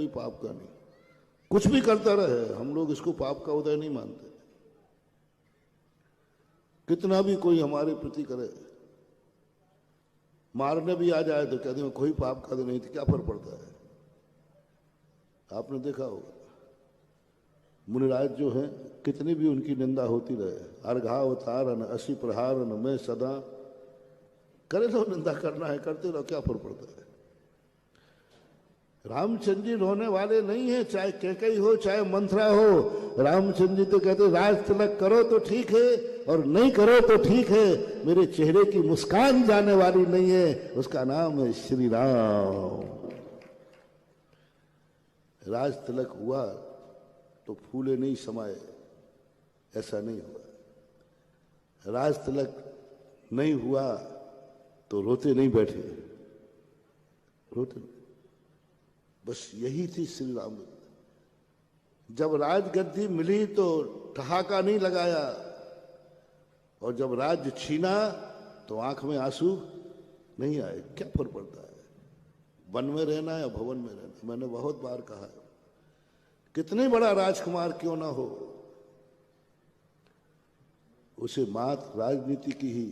कोई पाप का नहीं। कुछ भी करता रहे, हम लोग इसको पाप का उदय नहीं मानते। कितना भी कोई हमारे प्रति करे, मारने भी आ जाए तो कहते हैं कोई पाप का तो नहीं, तो क्या फर्क पड़ता है। आपने देखा होगा मुनिराज जो हैं, कितनी भी उनकी निंदा होती रहे, अर्घावतारन असी प्रहारन में सदा, करे तो निंदा करना है, करते रहो, क्या फर्क पड़ता है। रामचंद्र जी रोने वाले नहीं है, चाहे कैकई हो चाहे मंथरा हो। रामचंद्र जी तो कहते राज तिलक करो तो ठीक है और नहीं करो तो ठीक है, मेरे चेहरे की मुस्कान जाने वाली नहीं है, उसका नाम है श्री राम। राज तिलक हुआ तो फूले नहीं समाये, ऐसा नहीं हुआ। राज तिलक नहीं हुआ तो रोते नहीं बैठे, रोते नहीं। बस यही थी श्री राम। जब राजगद्दी मिली तो ठहाका नहीं लगाया, और जब राज्य छीना तो आंख में आंसू नहीं आए। क्या फर्क पड़ता है, वन में रहना या भवन में रहना। मैंने बहुत बार कहा है, कितने बड़ा राजकुमार क्यों ना हो, उसे मात्र राजनीति की ही,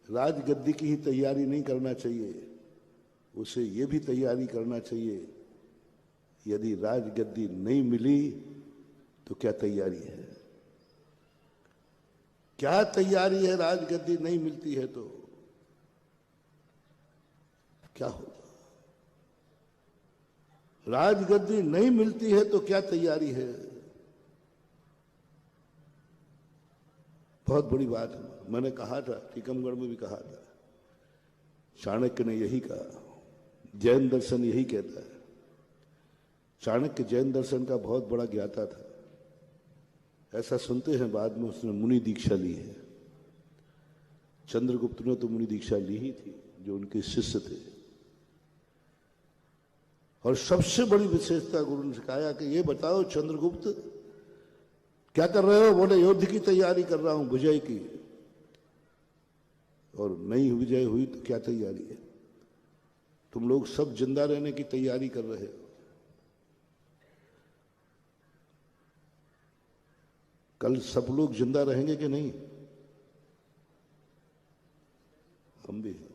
राजगद्दी की ही तैयारी नहीं करना चाहिए, उसे ये भी तैयारी करना चाहिए यदि राजगद्दी नहीं मिली तो क्या तैयारी है, क्या तैयारी है। राजगद्दी नहीं मिलती है तो क्या होगा, राजगद्दी नहीं मिलती है तो क्या तैयारी है। बहुत बड़ी बात है। मैंने कहा था, टीकमगढ़ में भी कहा था, चाणक्य ने यही कहा, जैन दर्शन यही कहता है। चाणक्य जैन दर्शन का बहुत बड़ा ज्ञाता था, ऐसा सुनते हैं। बाद में उसने मुनि दीक्षा ली है। चंद्रगुप्त ने तो मुनि दीक्षा ली ही थी, जो उनके शिष्य थे। और सबसे बड़ी विशेषता गुरु ने सिखाया कि ये बताओ चंद्रगुप्त क्या कर रहे हो। बोले युद्ध की तैयारी कर रहा हूं, विजय की। और नहीं विजय हुई तो क्या तैयारी है। तुम लोग सब जिंदा रहने की तैयारी कर रहे हो। कल सब लोग जिंदा रहेंगे कि नहीं, हम भी हैं।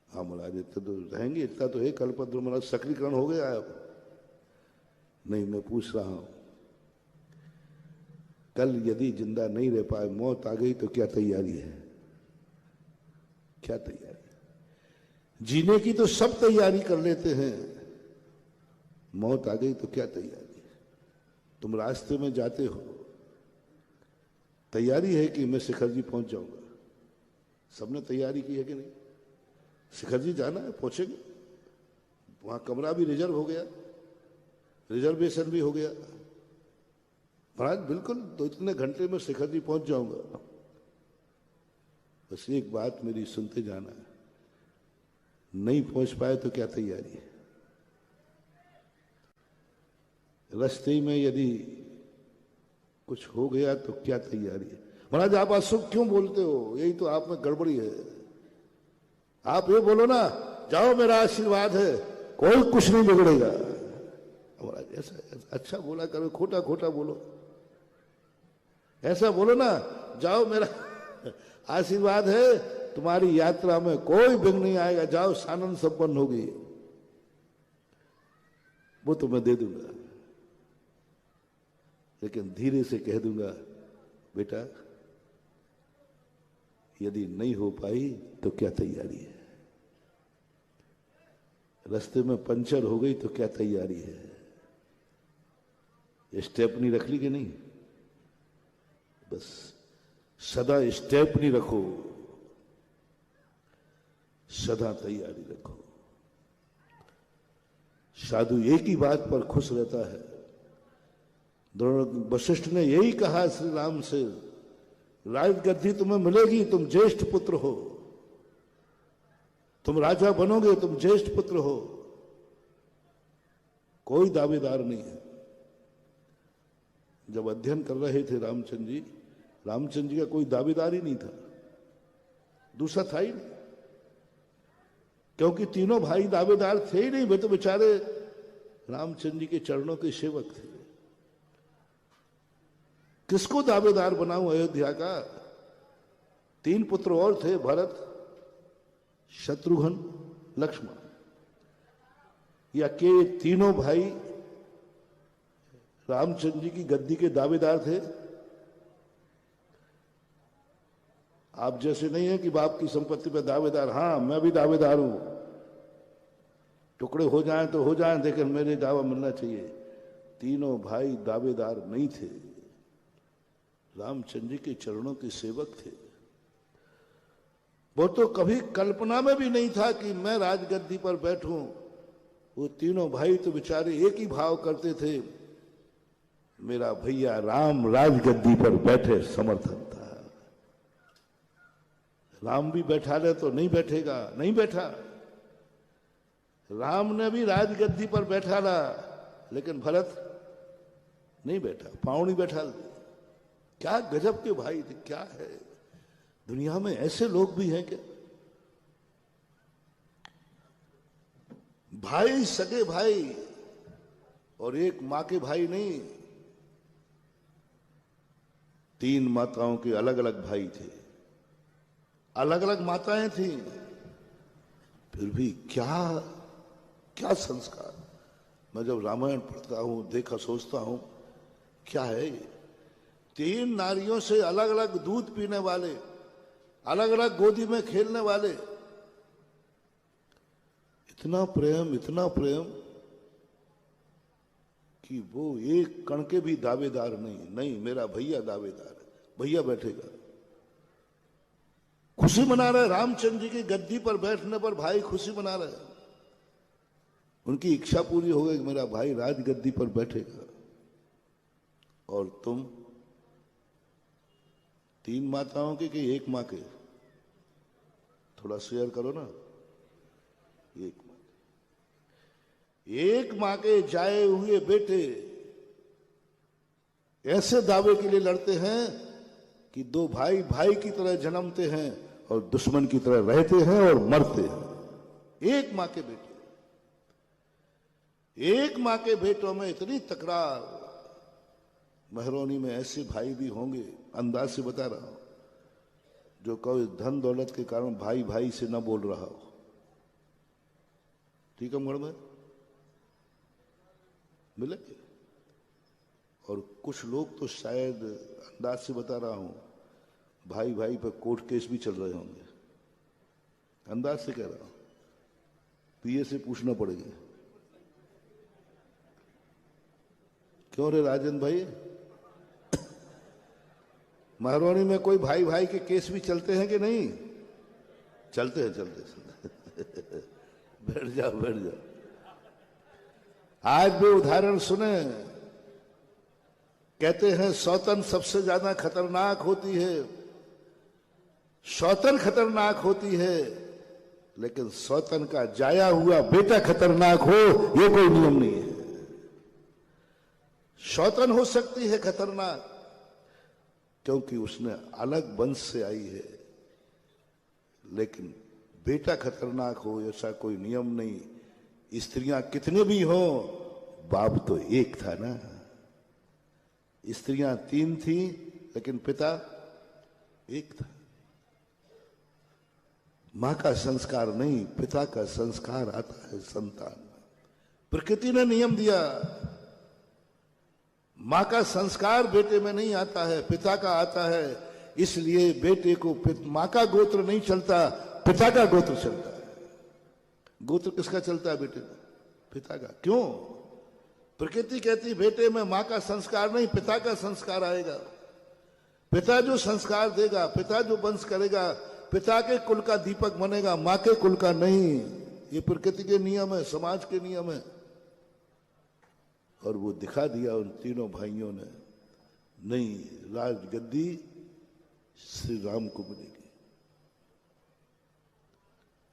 हाँ महाराज, इतना तो रहेंगे, इतना तो है। कल्पद्रुम महाराज सक्रियकरण हो गया अब नहीं, मैं पूछ रहा हूं कल यदि जिंदा नहीं रह पाए, मौत आ गई तो क्या तैयारी है, क्या तैयारी। जीने की तो सब तैयारी कर लेते हैं, मौत आ गई तो क्या तैयारी। तुम रास्ते में जाते हो, तैयारी है कि मैं शिखर जी पहुंच जाऊंगा। सबने तैयारी की है कि नहीं। शिखर जी जाना है, पहुंचेंगे। वहां कमरा भी रिजर्व हो गया, रिजर्वेशन भी हो गया। महाराज बिल्कुल तो इतने घंटे में शिखर जी पहुंच जाऊंगा। बस एक बात मेरी सुनते जाना है, नहीं पहुंच पाए तो क्या तैयारी है। रास्ते में यदि कुछ हो गया तो क्या तैयारी है। महाराज आप अशुभ क्यों बोलते हो, यही तो आप में गड़बड़ी है। आप ये बोलो ना, जाओ मेरा आशीर्वाद है, कोई कुछ नहीं बिगड़ेगा। महाराज ऐसा अच्छा बोला करो, खोटा खोटा बोलो। ऐसा बोलो ना, जाओ मेरा आशीर्वाद है, तुम्हारी यात्रा में कोई विघ्न नहीं आएगा, जाओ सानंद संपन्न होगी, वो तो मैं दे दूंगा। लेकिन धीरे से कह दूंगा, बेटा यदि नहीं हो पाई तो क्या तैयारी है। रास्ते में पंचर हो गई तो क्या तैयारी है। स्टेपनी रख ली कि नहीं। बस सदा स्टेपनी रखो, सदा तैयारी रखो। साधु एक ही बात पर खुश रहता है। वशिष्ठ ने यही कहा श्री राम से, राजगद्दी तुम्हें मिलेगी, तुम ज्येष्ठ पुत्र हो, तुम राजा बनोगे, तुम ज्येष्ठ पुत्र हो, कोई दावेदार नहीं है। जब अध्ययन कर रहे थे रामचंद्र जी का कोई दावेदार ही नहीं था, दूसरा था ही नहीं। क्योंकि तीनों भाई दावेदार थे ही नहीं, वे तो बेचारे रामचंद्र जी के चरणों के सेवक थे। किसको दावेदार बनाऊं अयोध्या का? 3 पुत्र और थे, भरत, शत्रुघ्न, लक्ष्मण। या के तीनों भाई रामचंद्र जी की गद्दी के दावेदार थे? आप जैसे नहीं है कि बाप की संपत्ति पे दावेदार। हाँ, मैं भी दावेदार हूं, टुकड़े हो जाएं तो हो जाएं, लेकिन मेरे दावा मिलना चाहिए। तीनों भाई दावेदार नहीं थे, रामचंद्र जी के चरणों के सेवक थे। वो तो कभी कल्पना में भी नहीं था कि मैं राजगद्दी पर बैठूं। वो तीनों भाई तो बेचारे एक ही भाव करते थे, मेरा भैया राम राजगद्दी पर बैठे, समर्थन था। राम भी बैठा ले तो नहीं बैठेगा, नहीं बैठा। राम ने भी राजगद्दी पर बैठा रहा, लेकिन भरत नहीं बैठा, पांव नहीं बैठा। क्या गजब के भाई थे! क्या है दुनिया में ऐसे लोग भी हैं क्या? भाई, सगे भाई, और एक मां के भाई नहीं, 3 माताओं के अलग अलग भाई थे, अलग अलग माताएं थी, फिर भी क्या क्या संस्कार। मैं जब रामायण पढ़ता हूं, देखा, सोचता हूं क्या है ये? 3 नारियों से अलग अलग दूध पीने वाले, अलग अलग गोदी में खेलने वाले, इतना प्रेम, इतना प्रेम कि वो एक कण के भी दावेदार नहीं, मेरा भैया दावेदार है, भैया बैठेगा। खुशी मना रहे रामचंद्र जी की गद्दी पर बैठने पर, भाई खुशी मना रहे, उनकी इच्छा पूरी हो गई कि मेरा भाई राजगद्दी पर बैठेगा। और तुम 3 माताओं के कि एक मां के? थोड़ा शेयर करो ना। एक मां के जाए हुए बेटे ऐसे दावे के लिए लड़ते हैं कि 2 भाई भाई की तरह जन्मते हैं और दुश्मन की तरह रहते हैं और मरते हैं। एक मां के बेटे, एक मां के बेटों में इतनी तकरार। महरौनी में ऐसे भाई भी होंगे, अंदाज से बता रहा हूं, जो कोई धन दौलत के कारण भाई भाई से न बोल रहा हो। टीकमगढ़ में मिलेंगे। और कुछ लोग तो शायद, अंदाज से बता रहा हूं, भाई भाई पर कोर्ट केस भी चल रहे होंगे, अंदाज से कह रहा हूं, पीए से पूछना पड़ेगा। क्यों रे राजन भाई, महरौनी में कोई भाई भाई के केस भी चलते हैं कि नहीं? चलते हैं, चलते। बैठ जाओ, बैठ जाओ। आज भी उदाहरण सुने। कहते हैं सौतन सबसे ज्यादा खतरनाक होती है, सौतन खतरनाक होती है, लेकिन सौतन का जाया हुआ बेटा खतरनाक हो, यह कोई नियम नहीं है। सौतन हो सकती है खतरनाक, क्योंकि उसने अलग वंश से आई है, लेकिन बेटा खतरनाक हो ऐसा कोई नियम नहीं। स्त्रियां कितने भी हो, बाप तो एक था ना। स्त्रियां 3 थी, लेकिन पिता एक था। मां का संस्कार नहीं, पिता का संस्कार आता है संतान में। प्रकृति ने नियम दिया, मां का संस्कार बेटे में नहीं आता है, पिता का आता है। इसलिए बेटे को मां का गोत्र नहीं चलता, पिता का गोत्र चलता है। गोत्र किसका चलता है बेटे में? पिता का। क्यों? प्रकृति कहती बेटे में मां का संस्कार नहीं, पिता का संस्कार आएगा। पिता जो संस्कार देगा, पिता जो वंश करेगा, पिता के कुल का दीपक बनेगा, मां के कुल का नहीं। ये प्रकृति के नियम है, समाज के नियम है। और वो दिखा दिया उन तीनों भाइयों ने, नहीं, राजगद्दी श्री राम को मिलेगी।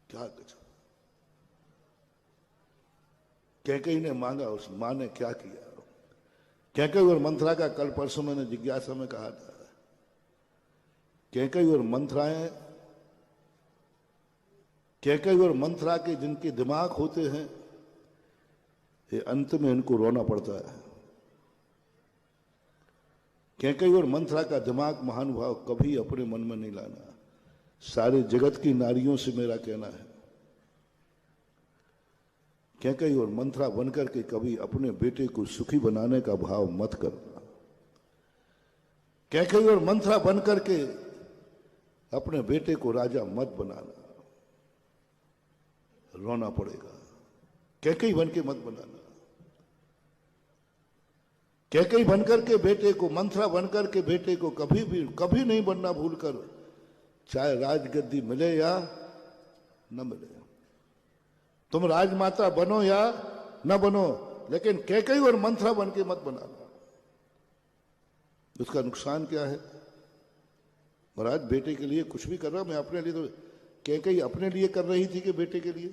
क्या गजब! कैकेयी ने मांगा, उस मां ने क्या किया। कैकेयी और मंथरा का कल परसों मैंने जिज्ञासा में कहा था। कैकेयी और मंथराएं कैकेयी और मंथरा के जिनके दिमाग होते हैं, ये अंत में इनको रोना पड़ता है। कैकेयी और मंथरा का दिमाग महानुभाव कभी अपने मन में नहीं लाना। सारे जगत की नारियों से मेरा कहना है, कैकेयी और मंथरा बनकर के कभी अपने बेटे को सुखी बनाने का भाव मत करना। कैकेयी और मंथरा बनकर के अपने बेटे को राजा मत बनाना, रोना पड़ेगा। कैकेयी बन के मत बनाना। कैकेयी बनकर के बेटे को, मंथरा बनकर के बेटे को कभी नहीं बनना भूलकर, चाहे राजगद्दी मिले या न मिले। तुम राजमाता बनो या न बनो, लेकिन कैकेयी और मंथरा बन के मत बनाना। उसका नुकसान क्या है? महाराज बेटे के लिए कुछ भी कर रहा, मैं अपने लिए, तो कैकेयी अपने लिए कर रही थी कि बेटे के लिए?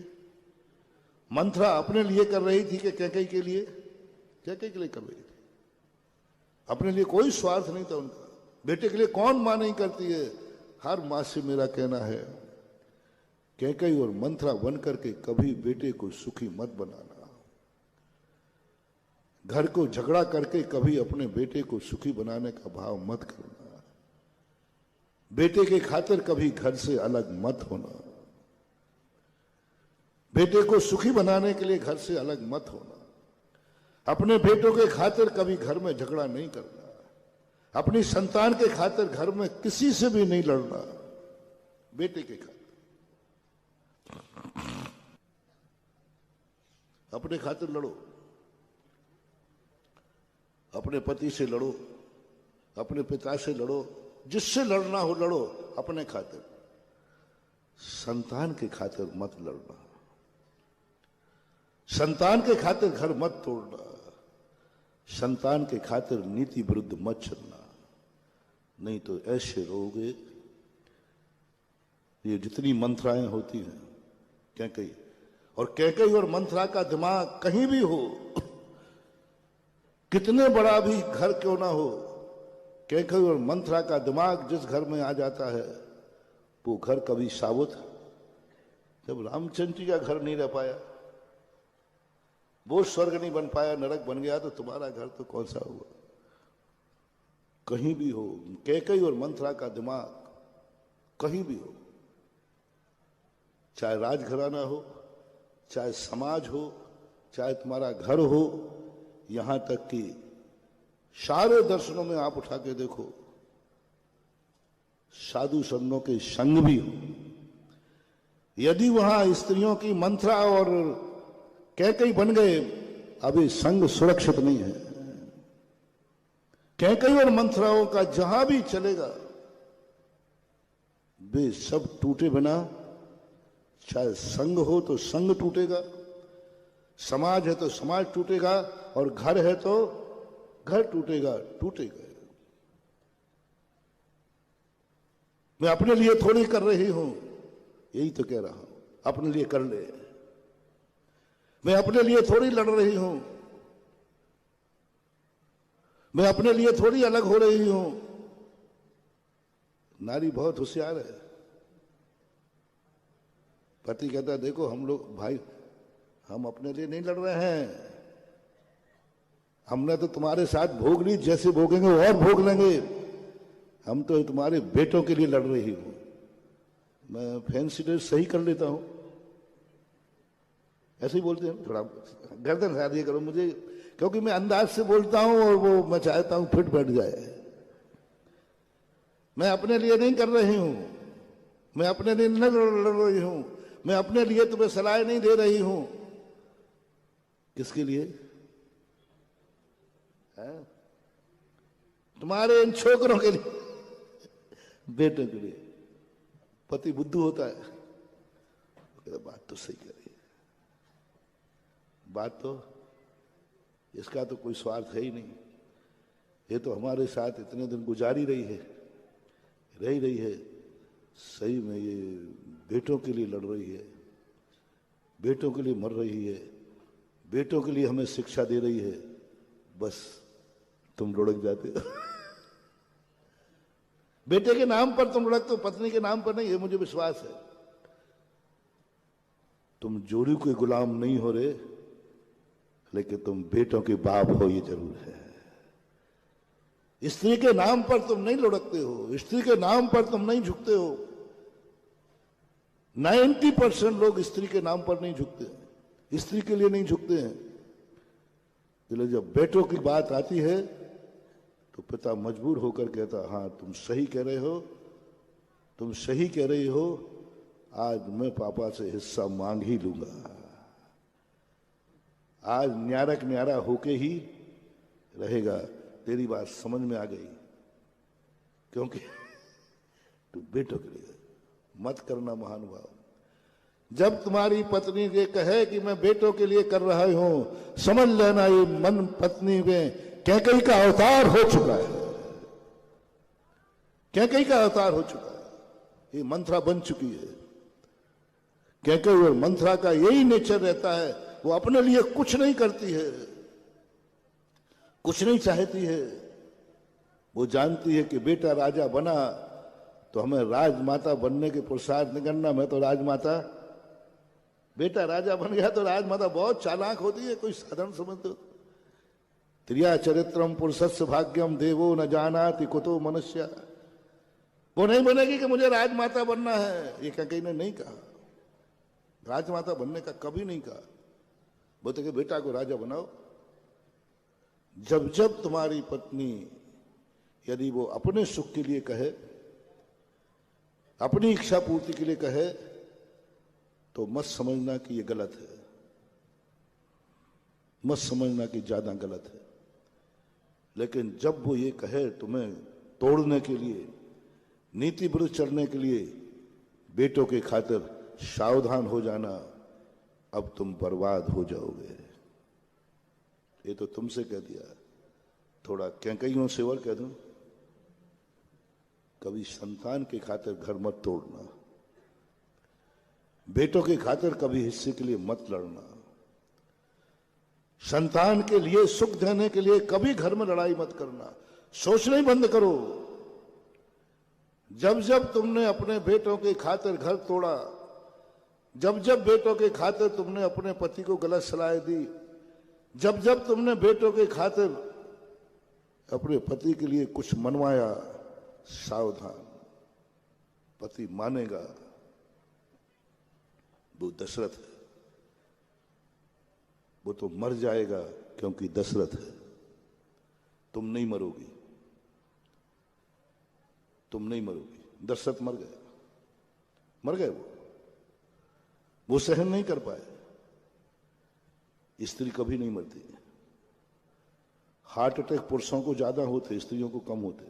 मंथरा अपने लिए कर रही थी कि कैकेयी के लिए? कैकेयी के लिए कर रही थी। अपने लिए कोई स्वार्थ नहीं था उनका। बेटे के लिए कौन मां नहीं करती है? हर मां से मेरा कहना है, कैकेयी और मंथरा बनकर के कभी बेटे को सुखी मत बनाना। घर को झगड़ा करके कभी अपने बेटे को सुखी बनाने का भाव मत करना। बेटे के खातिर कभी घर से अलग मत होना। बेटे को सुखी बनाने के लिए घर से अलग मत होना। अपने बेटों के खातिर कभी घर में झगड़ा नहीं करना। अपनी संतान के खातिर घर में किसी से भी नहीं लड़ना। बेटे के खातिर, अपने खातिर लड़ो, अपने पति से लड़ो, अपने पिता से लड़ो, जिससे लड़ना हो लड़ो, अपने खातिर। संतान के खातिर मत लड़ना। संतान के खातिर घर मत तोड़ना। संतान के खातिर नीति विरुद्ध मत चलना, नहीं तो ऐसे रहोगे। ये जितनी मंथराएं होती हैं, कैकेयी और कैकेयी और मंथरा का दिमाग कहीं भी हो, कितने बड़ा भी घर क्यों ना हो, कैकेयी और मंथरा का दिमाग जिस घर में आ जाता है, वो घर कभी साबुत। जब रामचंद्र जी का घर नहीं रह पाया, वो स्वर्ग नहीं बन पाया, नरक बन गया, तो तुम्हारा घर तो कौन सा हुआ? कहीं भी हो, कैकेयी और मंथरा का दिमाग कहीं भी हो, चाहे राजघराना हो, चाहे समाज हो, चाहे तुम्हारा घर हो, यहां तक कि सारे दर्शनों में आप उठा के देखो, साधु संतों के संग भी हो, यदि वहां स्त्रियों की मंथरा और कैकेयी बन गए, अभी संग सुरक्षित नहीं है। कैकेयी और मंथराओं का जहां भी चलेगा, वे सब टूटे बिना, चाहे संग हो तो संग टूटेगा, समाज है तो समाज टूटेगा, और घर है तो घर टूटेगा। मैं अपने लिए थोड़ी कर रही हूं, यही तो कह रहा हूं, अपने लिए कर ले। मैं अपने लिए थोड़ी लड़ रही हूं, मैं अपने लिए थोड़ी अलग हो रही हूं। नारी बहुत होशियार है। पति कहता है, देखो हम लोग भाई, हम अपने लिए नहीं लड़ रहे हैं, हमने तो तुम्हारे साथ भोग ली, जैसे भोगेंगे और भोग लेंगे, हम तो तुम्हारे बेटों के लिए लड़ रही हूं। मैं फैंसी ड्रेस सही कर लेता हूं, ऐसे ही बोलते हैं। थोड़ा गर्दन हिला दिया करो मुझे, क्योंकि मैं अंदाज से बोलता हूं और वो मैं चाहता हूं फिट बैठ जाए। मैं अपने लिए नहीं कर रही हूं, मैं अपने लिए नहीं लड़ रही हूं, मैं अपने लिए तुम्हें सलाह नहीं दे रही हूं। किसके लिए है? तुम्हारे इन छोकरों के लिए, बेटों के लिए। पति बुद्धू होता है, बात तो सही कह रही है, बात तो, इसका तो कोई स्वार्थ है ही नहीं। ये तो हमारे साथ इतने दिन गुजारी रही है, सही में ये बेटों के लिए लड़ रही है, बेटों के लिए मर रही है, बेटों के लिए हमें शिक्षा दे रही है। बस तुम लुढ़क जाते हो। बेटे के नाम पर तुम लुढ़कते हो, पत्नी के नाम पर नहीं, ये मुझे विश्वास है। तुम जोड़ू के गुलाम नहीं हो रहे, लेकिन तुम बेटों के बाप हो ये जरूर है। स्त्री के नाम पर तुम नहीं लुढ़कते हो, स्त्री के नाम पर तुम नहीं झुकते हो। 90% लोग स्त्री के नाम पर नहीं झुकते, स्त्री के लिए नहीं झुकते हैं। इसलिए जब बेटों की बात आती है तो पिता मजबूर होकर कहता, हाँ तुम सही कह रहे हो, तुम सही कह रही हो, आज मैं पापा से हिस्सा मांग ही लूंगा। आज न्यारक न्यारा होके ही रहेगा। तेरी बात समझ में आ गई, क्योंकि तू बेटों के लिए मत करना महानुभाव। जब तुम्हारी पत्नी ये कहे कि मैं बेटों के लिए कर रहा हूं, समझ लेना ये मन पत्नी में कैकई का अवतार हो चुका है, कैकई का अवतार हो चुका है। ये मंथरा बन चुकी है। कैकई और मंथरा का यही नेचर रहता है, वो अपने लिए कुछ नहीं करती है, कुछ नहीं चाहती है। वो जानती है कि बेटा राजा बना तो हमें राजमाता बनने के पुरुषार्थ नहीं करना। मैं तो राजमाता, बेटा राजा बन गया तो राजमाता बहुत चालाक होती है, कोई साधारण समझते हो। त्रिया चरित्रम पुरुषस्य भाग्यम देवो न जानाति कुतो मनुष्य। वो नहीं बनेगी कि मुझे राजमाता बनना है, ये कहीं ने नहीं कहा। राजमाता बनने का कभी नहीं कहा। बोलते कि बेटा को राजा बनाओ। जब जब तुम्हारी पत्नी यदि वो अपने सुख के लिए कहे, अपनी इच्छा पूर्ति के लिए कहे, तो मत समझना कि ये गलत है, मत समझना कि ज्यादा गलत है। लेकिन जब वो ये कहे तुम्हें तोड़ने के लिए, नीति विरुद्ध चलने के लिए, बेटों के खातिर सावधान हो जाना, अब तुम बर्बाद हो जाओगे। ये तो तुमसे कह दिया, थोड़ा कैकइयों से और कह दूं, कभी संतान के खातिर घर मत तोड़ना, बेटों के खातिर कभी हिस्से के लिए मत लड़ना, संतान के लिए सुख देने के लिए कभी घर में लड़ाई मत करना। सोचना ही बंद करो। जब जब तुमने अपने बेटों के खातिर घर तोड़ा, जब जब बेटों के खातिर तुमने अपने पति को गलत सलाह दी, जब जब तुमने बेटों के खातिर अपने पति के लिए कुछ मनवाया, सावधान, पति मानेगा। वो दशरथ है, वो तो मर जाएगा क्योंकि दशरथ है। तुम नहीं मरोगी, तुम नहीं मरोगी। दशरथ मर गए, मर गए। वो सहन नहीं कर पाए। स्त्री कभी नहीं मरती। हार्ट अटैक पुरुषों को ज्यादा होते, स्त्रियों को कम होते।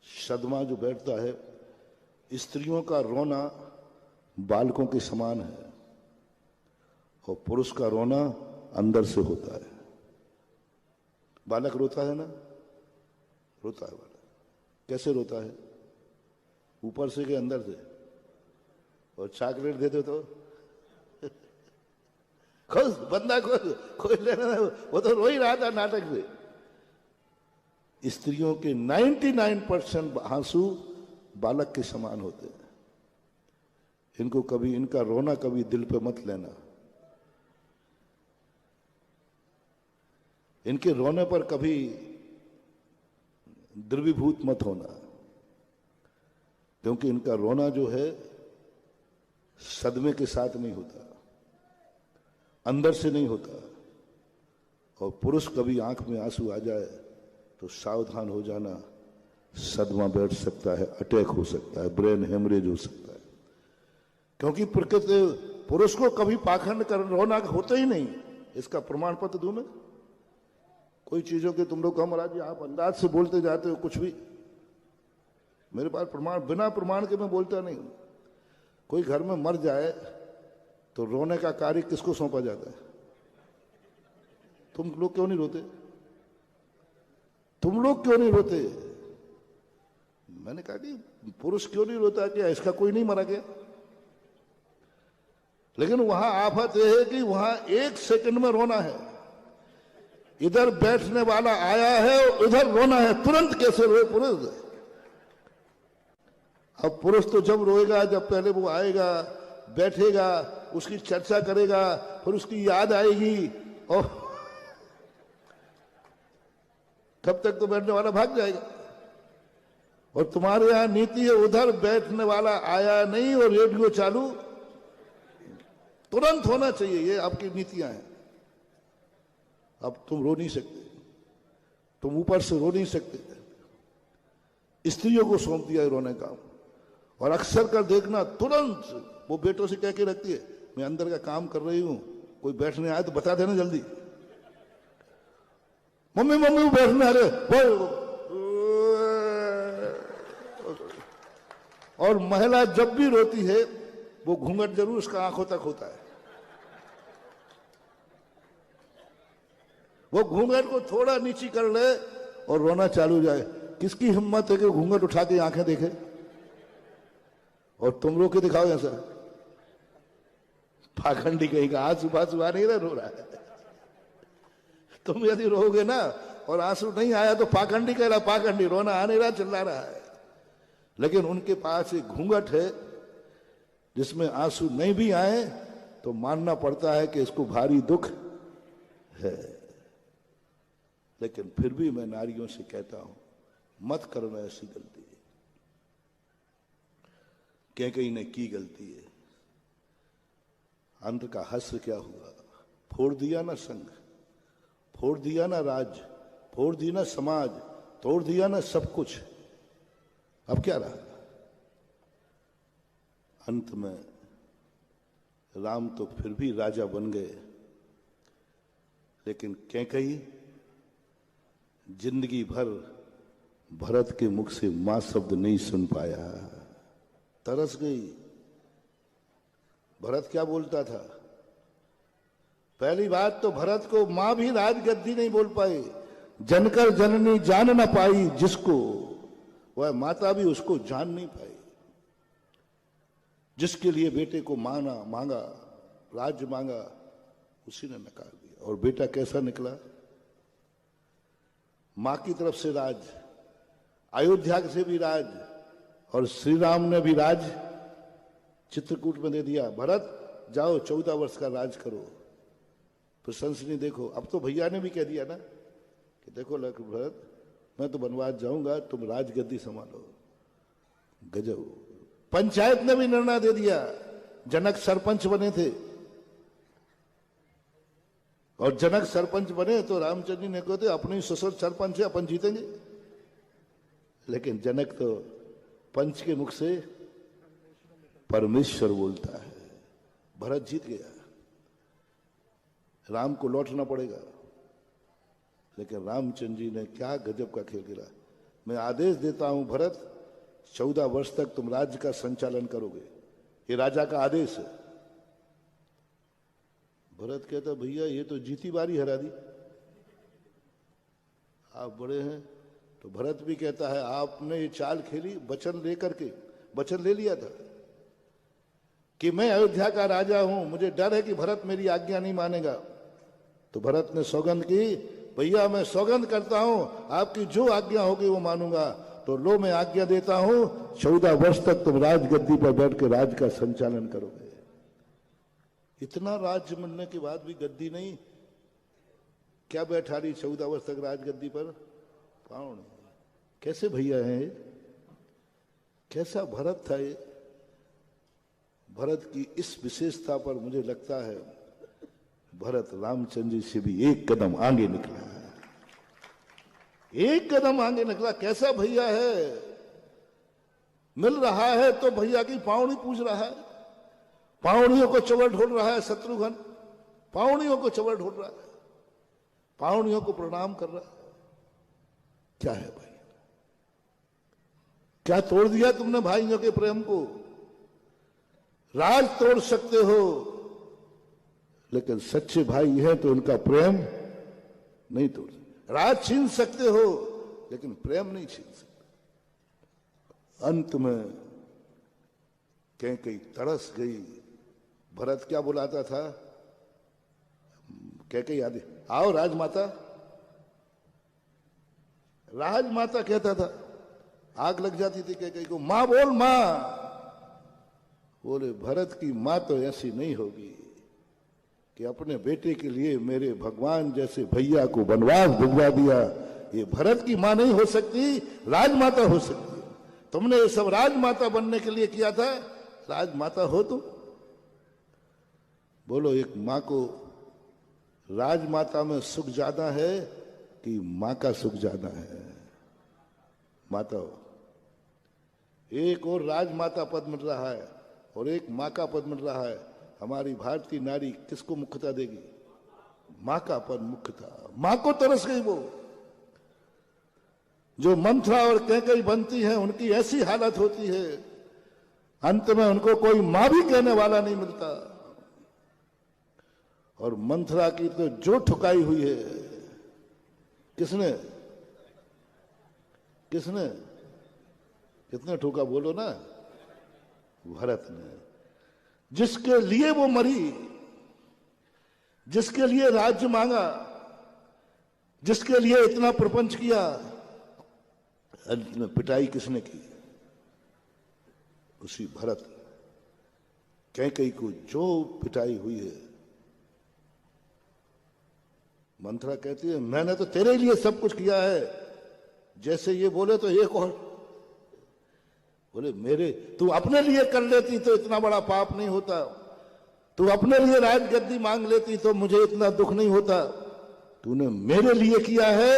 सदमा जो बैठता है, स्त्रियों का रोना बालकों के समान है और पुरुष का रोना अंदर से होता है। बालक रोता है ना, रोता है बालक। कैसे रोता है? ऊपर से कि अंदर से? और चॉकलेट दे दो तो खुश, बंदा खुश, कोई लेना नहीं, वो तो रो ही रहा था नाटक से। स्त्रियों के 99% आंसू बालक के समान होते हैं। इनको कभी, इनका रोना कभी दिल पे मत लेना। इनके रोने पर कभी द्रवीभूत मत होना, क्योंकि इनका रोना जो है सदमे के साथ नहीं होता, अंदर से नहीं होता। और पुरुष कभी आंख में आंसू आ जाए तो सावधान हो जाना, सदमा बैठ सकता है, अटैक हो सकता है, ब्रेन हेमरेज हो सकता है। क्योंकि प्रकृति पुरुष को कभी पाखंड कर रोना होता ही नहीं। इसका प्रमाण पत्र दूं मैं? कोई चीजों के तुम लोग महाराज जी आप अंदाज से बोलते जाते हो कुछ भी, मेरे पास प्रमाण, बिना प्रमाण के मैं बोलता नहीं। कोई घर में मर जाए तो रोने का कार्य किसको सौंपा जाता है? तुम लोग क्यों नहीं रोते? तुम लोग क्यों नहीं रोते? मैंने कहा कि पुरुष क्यों नहीं रोता, क्या इसका कोई नहीं मरा क्या? लेकिन वहां आफत यह है कि वहां 1 सेकंड में रोना है। इधर बैठने वाला आया है, उधर रोना है, तुरंत कैसे रोए पुरुष? अब पुरुष तो जब रोएगा जब पहले वो आएगा, बैठेगा, उसकी चर्चा करेगा, फिर उसकी याद आएगी और तब तक तो बैठने वाला भाग जाएगा। और तुम्हारे यहां नीति है उधर बैठने वाला आया नहीं और रेडियो चालू तुरंत होना चाहिए। ये आपकी नीतियां हैं। अब तुम रो नहीं सकते, तुम ऊपर से रो नहीं सकते, स्त्रियों को सौंप दिया है रोने का। और अक्सर कर देखना तुरंत वो बेटों से कह के रखती है, मैं अंदर का काम कर रही हूं, कोई बैठने आए तो बता देना जल्दी। मम्मी मम्मी वो बैठने आ रहे। और महिला जब भी रोती है वो घूंघट जरूर उसका आंखों तक होता है। वो घूंघट को थोड़ा नीची कर ले और रोना चालू जाए। किसकी हिम्मत है कि घूंघट उठा के आंखें देखे और तुम रो के दिखाओ ऐसा? पाखंडी कहीं का आंसू बासू आ नहीं रहा, रो रहा है। तुम यदि रोगे ना और आंसू नहीं आया तो पाखंडी कह रहा, पाखंडी रोना आ नहीं रहा, चिल्ला रहा है। लेकिन उनके पास एक घूंघट है जिसमें आंसू नहीं भी आए तो मानना पड़ता है कि इसको भारी दुख है। लेकिन फिर भी मैं नारियों से कहता हूं, मत करना ऐसी गलती। कैकेयी ने की गलती है। अंत का हश्र क्या हुआ? फोड़ दिया ना संघ, फोड़ दिया ना राज, फोड़ दी ना समाज, तोड़ दिया ना सब कुछ। अब क्या रहा? अंत में राम तो फिर भी राजा बन गए, लेकिन कैकेयी जिंदगी भर भरत के मुख से मां शब्द नहीं सुन पाया, तरस गई। भरत क्या बोलता था? पहली बात तो भरत को मां भी राजगद्दी नहीं बोल पाई। जनकर जननी जान न पाई जिसको, वह माता भी उसको जान नहीं पाई। जिसके लिए बेटे को मांगा, राज्य मांगा, उसी ने नकार दिया। और बेटा कैसा निकला? मां की तरफ से राज, अयोध्या से भी राज, और श्री राम ने भी राज चित्रकूट में दे दिया। भरत जाओ 14 वर्ष का राज करो। प्रशंसनीय देखो, अब तो भैया ने भी कह दिया ना कि देखो भरत, मैं तो वनवास जाऊंगा, तुम राजगद्दी संभालो। गजब। पंचायत ने भी निर्णय दे दिया। जनक सरपंच बने थे और जनक सरपंच बने तो रामचंद्र जी ने कहते अपने ससुर सरपंच है, अपन जीतेंगे। लेकिन जनक तो पंच के मुख से परमेश्वर बोलता है। भरत जीत गया, राम को लौटना पड़ेगा। लेकिन रामचंद्र जी ने क्या गजब का खेल खेला। मैं आदेश देता हूं भरत, 14 वर्ष तक तुम राज्य का संचालन करोगे, ये राजा का आदेश है। भरत कहता भैया ये तो जीती बारी हरा दी, आप बड़े हैं। तो भरत भी कहता है आपने ये चाल खेली वचन लेकर के, वचन ले लिया था कि मैं अयोध्या का राजा हूं, मुझे डर है कि भरत मेरी आज्ञा नहीं मानेगा। तो भरत ने सौगंध की, भैया मैं सौगंध करता हूं आपकी जो आज्ञा होगी वो मानूंगा। तो लो मैं आज्ञा देता हूं 14 वर्ष तक तुम राजगद्दी पर बैठ के राज का संचालन करोगे। इतना राज्य मिलने के बाद भी गद्दी नहीं, क्या बैठा रही 14 वर्ष तक राजगद्दी पर? पाउन। कैसे भैया हैं? कैसा भरत था ये? भरत की इस विशेषता पर मुझे लगता है भरत रामचंद्र जी से भी एक कदम आगे निकला, एक कदम आगे निकला। कैसा भैया है? मिल रहा है तो भैया की पावनी पूछ रहा है, पावनियों को चवर ढोल रहा है शत्रुघ्न, पावनियों को चवर ढोल रहा है, पावनियों को प्रणाम कर रहा है। क्या है भाई? क्या तोड़ दिया तुमने भाइयों के प्रेम को? राज तोड़ सकते हो लेकिन सच्चे भाई हैं तो उनका प्रेम नहीं तोड़ सकते। राज छीन सकते हो लेकिन प्रेम नहीं छीन सकते। अंत में कैकेयी तरस गई। भरत क्या बुलाता था? कैकेयी याद आओ राजमाता, राजमाता कहता था। आग लग जाती थी कैकेयी को, मां बोल मां। बोले भरत की मां तो ऐसी नहीं होगी कि अपने बेटे के लिए मेरे भगवान जैसे भैया को वनवास भिजवा दिया। ये भरत की मां नहीं हो सकती, राजमाता हो सकती है। तुमने ये सब राजमाता बनने के लिए किया था, राजमाता हो तुम। बोलो एक मां को राजमाता में सुख ज्यादा है कि मां का सुख ज्यादा है? माता हो। एक और राजमाता पद मिल रहा है और एक मां का पद मिल रहा है। हमारी भारतीय नारी किसको मुख्यता देगी? मां का पद मुख्यता। मां को तरस गई वो। जो मंथरा और कैकई बनती है उनकी ऐसी हालत होती है, अंत में उनको कोई मां भी कहने वाला नहीं मिलता। और मंथरा की तो जो ठुकाई हुई है, किसने किसने कितने ठोका बोलो ना? भरत ने। जिसके लिए वो मरी, जिसके लिए राज्य मांगा, जिसके लिए इतना प्रपंच किया, अंत में पिटाई किसने की? उसी भरत। कैकई को जो पिटाई हुई है। मंथरा कहती है मैंने तो तेरे लिए सब कुछ किया है। जैसे ये बोले तो एक और बोले मेरे, तू अपने लिए कर लेती तो इतना बड़ा पाप नहीं होता। तू अपने लिए राजगद्दी मांग लेती तो मुझे इतना दुख नहीं होता। तूने मेरे लिए किया है,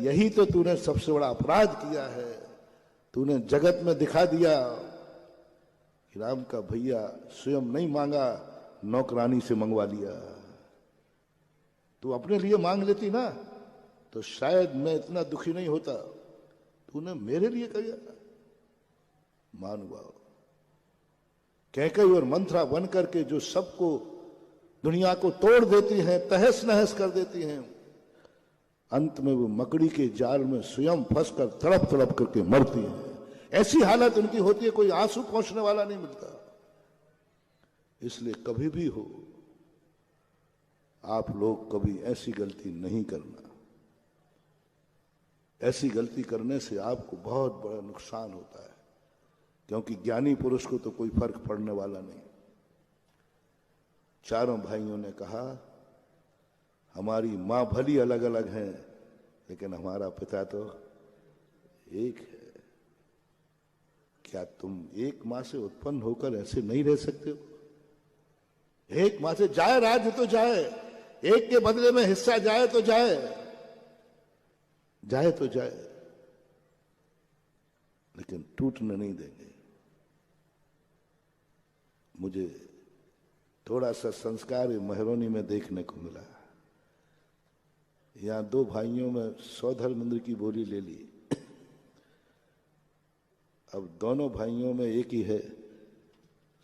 यही तो तूने सबसे बड़ा अपराध किया है। तूने जगत में दिखा दिया कि राम का भैया स्वयं नहीं मांगा, नौकरानी से मंगवा लिया। तू अपने लिए मांग लेती ना तो शायद मैं इतना दुखी नहीं होता। तूने मेरे लिए किया। मानुभाव। कैकई और मंथरा बन करके जो सबको, दुनिया को तोड़ देती हैं, तहस नहस कर देती हैं, अंत में वो मकड़ी के जाल में स्वयं फंसकर तड़प तड़प करके मरती हैं। ऐसी हालत उनकी होती है, कोई आंसू पहुंचने वाला नहीं मिलता। इसलिए कभी भी हो, आप लोग कभी ऐसी गलती नहीं करना। ऐसी गलती करने से आपको बहुत बड़ा नुकसान होता है, क्योंकि ज्ञानी पुरुष को तो कोई फर्क पड़ने वाला नहीं। चारों भाइयों ने कहा हमारी मां भली अलग अलग है, लेकिन हमारा पिता तो एक है। क्या तुम एक मां से उत्पन्न होकर ऐसे नहीं रह सकते हो? एक मां से जाए राज्य तो जाए, एक के बदले में हिस्सा जाए तो जाए, जाए तो जाए, लेकिन टूटने नहीं देंगे। मुझे थोड़ा सा संस्कार महरौनी में देखने को मिला। यहां दो भाइयों में सौधर्मेंद्र की बोली ले ली। अब दोनों भाइयों में एक ही है,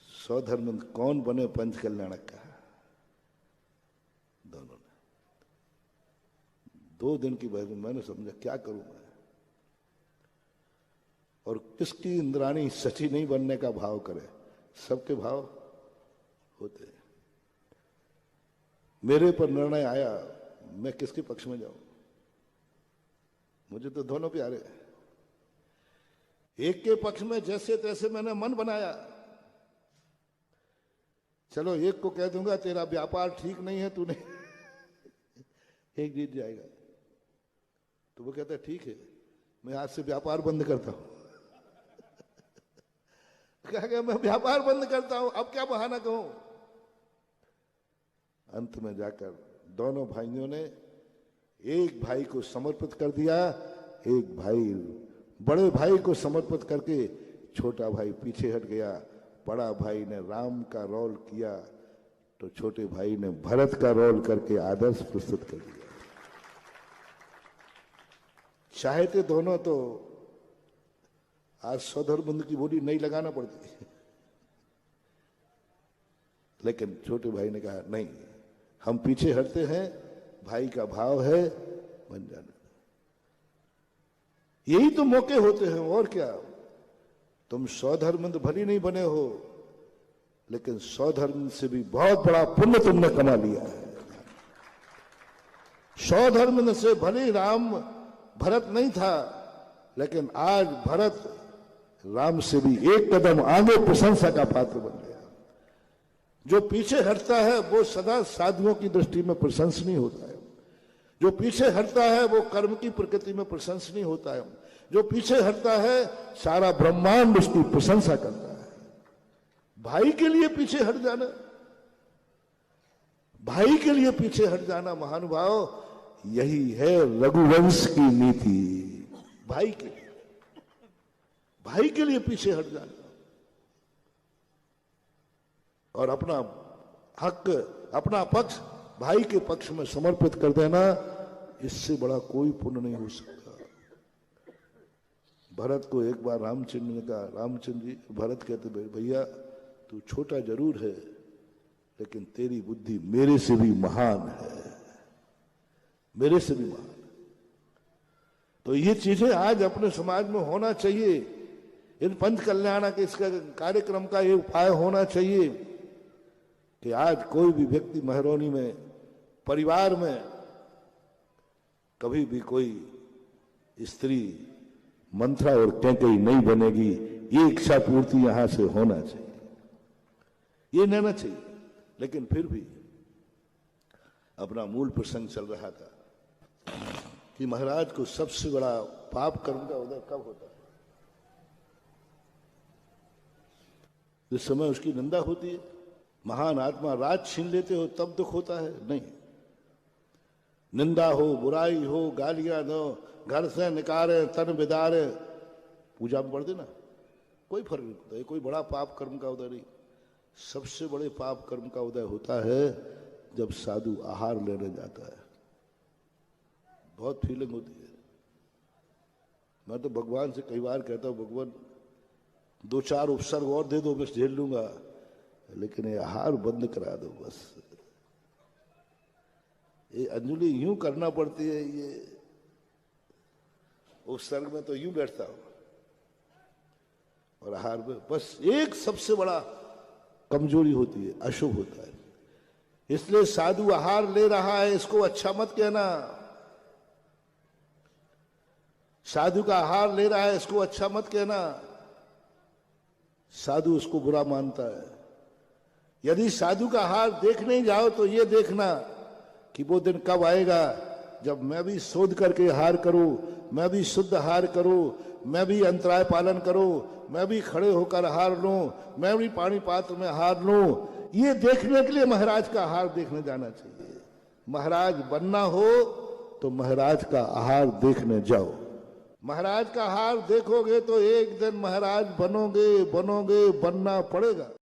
सौधर्मेंद्र कौन बने पंच कल्याणक का? दोनों ने 2 दिन की बहस में मैंने समझा क्या करूं मैं। और किसकी इंद्राणी सची नहीं बनने का भाव करे? सबके भाव होते। मेरे पर निर्णय आया मैं किसके पक्ष में जाऊं? मुझे तो दोनों प्यारे। एक के पक्ष में जैसे तैसे मैंने मन बनाया। चलो एक को कह दूंगा तेरा व्यापार ठीक नहीं है, तूने एक जीत जाएगा। तो वो कहता है ठीक है, मैं आज से व्यापार बंद करता हूं। क्या मैं व्यापार बंद करता हूं, अब क्या बहाना कहूं? अंत में जाकर दोनों भाइयों ने एक भाई को समर्पित कर दिया। एक भाई बड़े भाई को समर्पित करके छोटा भाई पीछे हट गया। बड़ा भाई ने राम का रोल किया तो छोटे भाई ने भरत का रोल करके आदर्श प्रस्तुत कर दिया। चाहते दोनों तो आज सौधर्मेंद्र की बोली नहीं लगाना पड़ती, लेकिन छोटे भाई ने कहा नहीं, हम पीछे हटते हैं, भाई का भाव है, बन जाने। यही तो मौके होते हैं, और क्या। तुम सौधर्मेंद्र भली नहीं बने हो, लेकिन सौधर्म से भी बहुत बड़ा पुण्य तुमने कमा लिया है। सौधर्मेंद्र से भले राम भरत नहीं था, लेकिन आज भरत राम से भी एक कदम आगे प्रशंसा का पात्र बन गया। जो पीछे हटता है वो सदा साधुओं की दृष्टि में प्रशंसनीय होता है। जो पीछे हटता है वो कर्म की प्रकृति में प्रशंसनीय होता है। जो पीछे हटता है सारा ब्रह्मांड उसकी प्रशंसा करता है। भाई के लिए पीछे हट जाना, भाई के लिए पीछे हट जाना महानुभाव, यही है रघुवंश की नीति। भाई के लिए पीछे हट जाना और अपना हक, अपना पक्ष भाई के पक्ष में समर्पित कर देना, इससे बड़ा कोई पुण्य नहीं हो सकता। भरत को एक बार रामचंद्र ने कहा, रामचंद्र जी, भरत कहते भैया तू छोटा जरूर है लेकिन तेरी बुद्धि मेरे से भी महान है, मेरे से भी महान है। तो ये चीजें आज अपने समाज में होना चाहिए। इन पंच कल्याण के इसका कार्यक्रम का ये उपाय होना चाहिए कि आज कोई भी व्यक्ति महरौनी में, परिवार में कभी भी कोई स्त्री मंथरा और कैकेयी नहीं बनेगी। ये इच्छा पूर्ति यहां से होना चाहिए, ये लेना चाहिए। लेकिन फिर भी अपना मूल प्रसंग चल रहा था कि महाराज को सबसे बड़ा पाप कर्म का उदय कब होता है? जिस समय उसकी निंदा होती है। महान आत्मा राज छीन लेते हो तब दुख होता है? नहीं। निंदा हो, बुराई हो, गालियां दो, घर से निकारे, तन बिदारे, पूजा में पढ़ देना, कोई फर्क नहीं पड़ता। ये कोई बड़ा पाप कर्म का उदय नहीं। सबसे बड़े पाप कर्म का उदय होता है जब साधु आहार लेने जाता है। बहुत फीलिंग होती है। मैं तो भगवान से कई बार कहता हूं, भगवान 2-4 उपसर्ग और दे दो, बस झेल लूंगा, लेकिन ये आहार बंद करा दो बस। ये अंजलि यूं करना पड़ती है, ये उपसर्ग में तो यूं बैठता हूं और आहार में बस एक सबसे बड़ा कमजोरी होती है, अशुभ होता है। इसलिए साधु आहार ले रहा है इसको अच्छा मत कहना। साधु का आहार ले रहा है इसको अच्छा मत कहना। साधु उसको बुरा मानता है। यदि साधु का आहार देखने जाओ तो ये देखना कि वो दिन कब आएगा जब मैं भी शोध करके आहार करूं, मैं भी शुद्ध आहार करूं, मैं भी अंतराय पालन करूं, मैं भी खड़े होकर आहार लूं, मैं भी पानी पात्र में आहार लूं। ये देखने के लिए महाराज का आहार देखने जाना चाहिए। महाराज बनना हो तो महाराज का आहार देखने जाओ। महाराज का आहार देखोगे तो एक दिन महाराज बनोगे, बनना पड़ेगा।